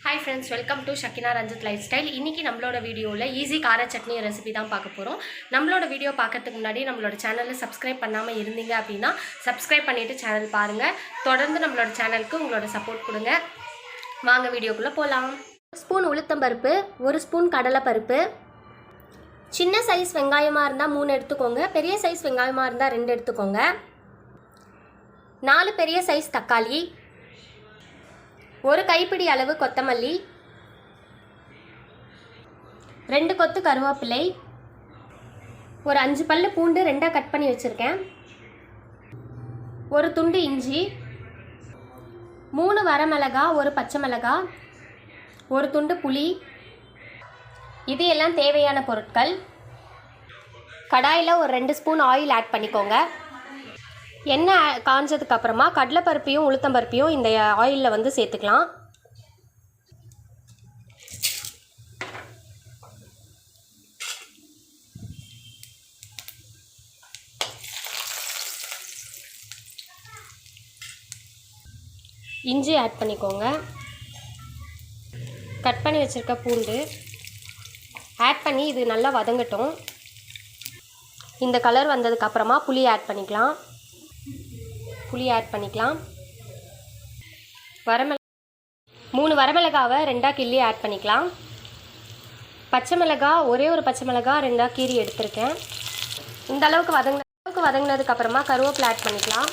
Hi friends, welcome to Shakina Ranjith lifestyle. இன்றைக்கி நம்மளோட வீடியோவில் ஈஸி கார சட்னி ரெசிபி தான் பார்க்க போகிறோம். நம்மளோட வீடியோ பார்க்கறதுக்கு முன்னாடி நம்மளோட சேனலில் சப்ஸ்கிரைப் பண்ணாமல் இருந்தீங்க அப்படின்னா சப்ஸ்கிரைப் பண்ணிவிட்டு சேனல் பாருங்கள். தொடர்ந்து நம்மளோட சேனலுக்கு உங்களோட சப்போர்ட் கொடுங்க. வாங்க வீடியோக்குள்ளே போகலாம். 1 ஸ்பூன் உளுத்தம்பருப்பு, 1 ஸ்பூன் கடலைப்பருப்பு, சின்ன சைஸ் வெங்காயமாக இருந்தால் 3 எடுத்துக்கோங்க, பெரிய சைஸ் வெங்காயமாக இருந்தால் 2 எடுத்துக்கோங்க, 4 பெரிய சைஸ் தக்காளி, 1 கைப்பிடி அளவு கொத்தமல்லி, 2 கொத்து கருவேப்பிலை, ஒரு 5 பல்லு பூண்டு 2 கட் பண்ணி வச்சுருக்கேன், 1 துண்டு இஞ்சி, 3 வரமிளகா, 1 பச்சை மிளகா, 1 துண்டு புளி. இது எல்லாம் தேவையான பொருட்கள். கடாயில் ஒரு 2 ஸ்பூன் ஆயில் ஆட் பண்ணிக்கோங்க. எண்ணெய் காஞ்சதுக்கு அப்புறமா கடலைப்பருப்பையும் உளுத்தம்பருப்பையும் இந்த ஆயிலில் வந்து சேர்த்துக்கலாம். இஞ்சி ஆட் பண்ணிக்கோங்க. கட் பண்ணி வச்சுருக்க பூண்டு ஆட் பண்ணி இது நல்லா வதங்கட்டும். இந்த கலர் வந்ததுக்கப்புறமா புளி ஆட் பண்ணிக்கலாம். புளி ஆட் பண்ணிக்கலாம். 3 வரமிளகாவை 2 கிள்ளி ஆட் பண்ணிக்கலாம். பச்சை மிளகா, ஒரே ஒரு பச்சை மிளகா 2 கீரி எடுத்திருக்கேன். இந்த அளவுக்கு வதங்கினதுக்கப்புறமா கருவேப்பிலை ஆட் பண்ணிக்கலாம்.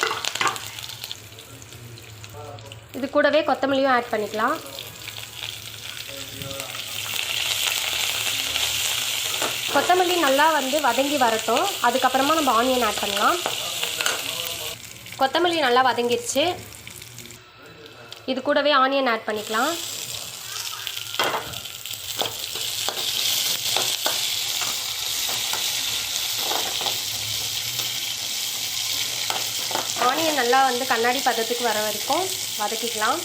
இது கூடவே கொத்தமல்லியும் ஆட் பண்ணிக்கலாம். கொத்தமல்லி நல்லா வந்து வதங்கி வரட்டும். அதுக்கப்புறமா நம்ம ஆனியன் ஆட் பண்ணலாம். கொத்தமல்லி நல்லா வதங்கிடுச்சு. இது கூடவே ஆனியன் ஆட் பண்ணிக்கலாம். ஆனியன் நல்லா வந்து கண்ணாடி பதத்துக்கு வர வரைக்கும் வதக்கிக்கலாம்.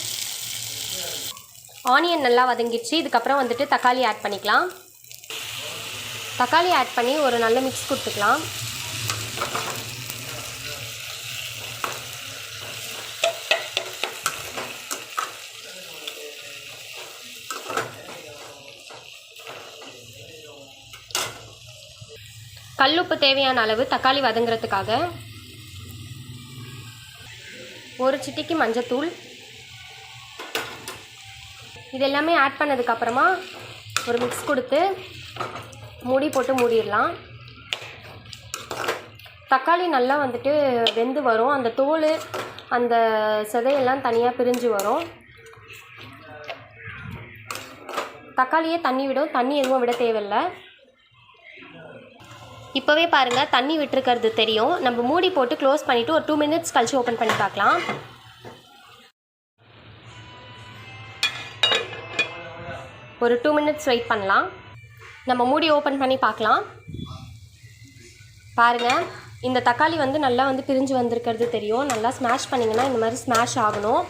ஆனியன் நல்லா வதங்கிடுச்சு. இதுக்கப்புறம் வந்துட்டு தக்காளி ஆட் பண்ணிக்கலாம். தக்காளி ஆட் பண்ணி ஒரு நல்ல மிக்ஸ் கொடுத்துக்கலாம். கல்லுப்பு தேவையான அளவு தக்காளி வதங்குறதுக்காக. 1 சிட்டிக்கு மஞ்சத்தூள். இது எல்லாமே ஆட் பண்ணதுக்கப்புறமா ஒரு மிக்ஸ் கொடுத்து மூடி போட்டு மூடிடலாம். தக்காளி நல்லா வந்துட்டு வெந்து வரும். அந்த தோல் அந்த சதையெல்லாம் தனியாக பிரிஞ்சு வரும். தக்காளியே தண்ணி விடும். தண்ணி எதுவும் விட தேவையில்லை. இப்போவே பாருங்கள், தண்ணி விட்டுருக்கிறது தெரியும். நம்ம மூடி போட்டு க்ளோஸ் பண்ணிவிட்டு ஒரு 2 மினிட்ஸ் கழிச்சு ஓப்பன் பண்ணி பார்க்கலாம். ஒரு 2 மினிட்ஸ் வெயிட் பண்ணலாம். நம்ம மூடி ஓப்பன் பண்ணி பார்க்கலாம். பாருங்கள், இந்த தக்காளி வந்து நல்லா வந்து பிரிஞ்சு வந்திருக்கிறது தெரியும். நல்லா ஸ்மாஷ் பண்ணிங்கன்னா இந்த மாதிரி ஸ்மாஷ் ஆகணும்.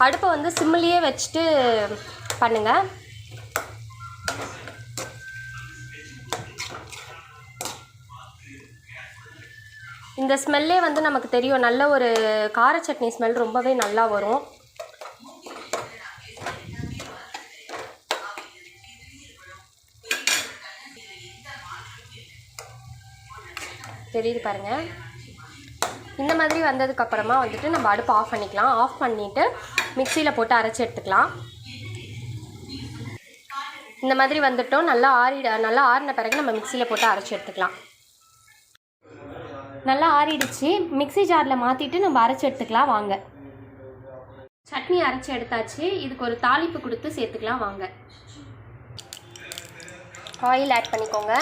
அடுப்பை வந்து சிம்மிலேயே வச்சுட்டு பண்ணுங்கள். இந்த ஸ்மெல்லே வந்து நமக்கு தெரியும். நல்ல ஒரு கார சட்னி ஸ்மெல் ரொம்பவே நல்லா வரும். தெரியுது பாருங்கள். இந்த மாதிரி வந்ததுக்கப்புறமா வந்துட்டு நம்ம அடுப்பு ஆஃப் பண்ணிக்கலாம். ஆஃப் பண்ணிவிட்டு மிக்சியில் போட்டு அரைச்சி எடுத்துக்கலாம். இந்த மாதிரி வந்துட்டோம். நல்லா ஆறின பிறகு நம்ம மிக்சியில் போட்டு அரைச்சி எடுத்துக்கலாம். நல்லா ஆறிடுச்சு. மிக்ஸி ஜாரில் மாற்றிட்டு நம்ம அரைச்சி எடுத்துக்கலாம். வாங்க, சட்னி அரைச்சி எடுத்தாச்சு. இதுக்கு ஒரு தாளிப்பு கொடுத்து சேர்த்துக்கலாம். வாங்க, ஆயில் ஆட் பண்ணிக்கோங்க.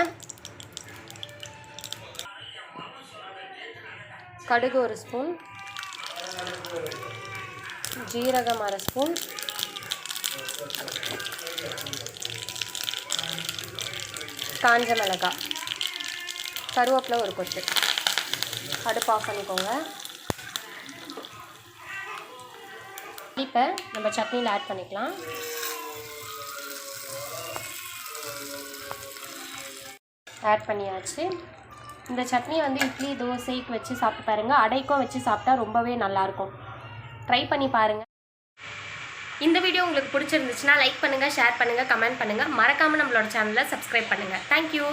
கடுகு 1 ஸ்பூன், ஜீரகம் 1/2 ஸ்பூன், காஞ்ச மிளகாய், கருவேப்பிலை 1 கொத்து. அடுப்பு ஆஃப் பண்ணிக்கோங்க. இப்போ நம்ம சட்னியில் ஆட் பண்ணிக்கலாம். ஆட் பண்ணியாச்சு. இந்த சட்னி வந்து இட்லி தோசைக்கு வச்சு சாப்பிட்டு பாருங்கள். அடைக்கும் வச்சு சாப்பிட்டா ரொம்பவே நல்லாயிருக்கும். ட்ரை பண்ணி பாருங்கள். இந்த வீடியோ உங்களுக்கு பிடிச்சிருந்துச்சுன்னா லைக் பண்ணுங்கள், ஷேர் பண்ணுங்கள், கமெண்ட் பண்ணுங்கள். மறக்காமல் நம்மளோட சேனலை சப்ஸ்கிரைப் பண்ணுங்கள். தேங்க்யூ.